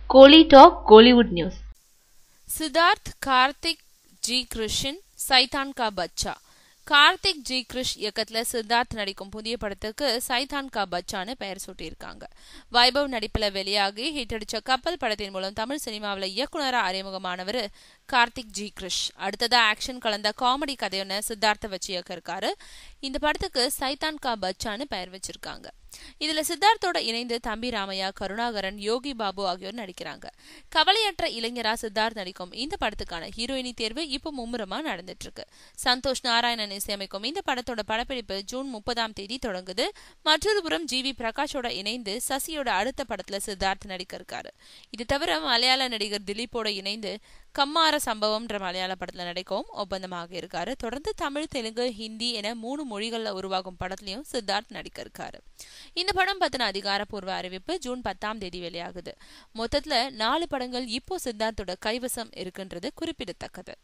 Kohli Talk Kollywood News. Siddharth Kartik जी கிருஷ்ணன் சைதான் கா பச்சா. Karthik G கிருஷ் இயக்கத்துல சித்தார்த் நடிக்கும் புதிய படத்துக்கு சைதான் கா பச்சான்னு பெயர் சூட்டியிருக்காங்க. வைபவ் நடிப்புல வெளியாகி ஹிட் அடிச்ச கப்பல் படத்தின் மூலம் தமிழ் சினிமாவில இயக்குனரா அறிமுகமானவர் கார்த்திக் ஜி கிருஷ். அடுத்ததா ஆக்ஷன் கலந்த காமெடி கதையொன்னு சித்தார்த்த வச்சு இயக்க இருக்காரு. இந்த படத்துக்கு சைதான் கா பச்சான்னு பெயர் வச்சிருக்காங்க. இதுல சித்தார்த்தோட இணைந்து தம்பி ராமையா, கருணாகரன், யோகி பாபு ஆகியோர் நடிக்கிறாங்க. கவலையற்ற இளைஞரா சித்தார்த் நடிக்கும் இந்த படத்துக்கான ஹீரோயினி தேர்வு இப்போ மும்முரமா நடந்துட்டு இருக்கு. சந்தோஷ் நாராயணன் இசையமைக்கும் இந்த படத்தோட படப்பிடிப்பு ஜூன் 30 தொடங்குது. மற்றொரு புறம் ஜிவி பிரகாஷோட இணைந்து சசியோட அடுத்த படத்துல சித்தார்த் நடிக்க இருக்காரு. இது தவிர மலையாள நடிகர் திலீப்போட இணைந்து கம்மார சம்பவம்ன்ற மலையாள படத்துல நடிக்கவும் ஒப்பந்தமாக இருக்காரு. தொடர்ந்து தமிழ், தெலுங்கு, ஹிந்தி என 3 மொழிகள்ல உருவாகும் படத்திலையும் சித்தார்த் நடிக்க இருக்காரு. இந்த படம் பத்தின அதிகாரப்பூர்வ அறிவிப்பு ஜூன் 10 வெளியாகுது. மொத்தத்துல 4 படங்கள் இப்போ சித்தார்த்தோட கைவசம் இருக்குன்றது குறிப்பிடத்தக்கது.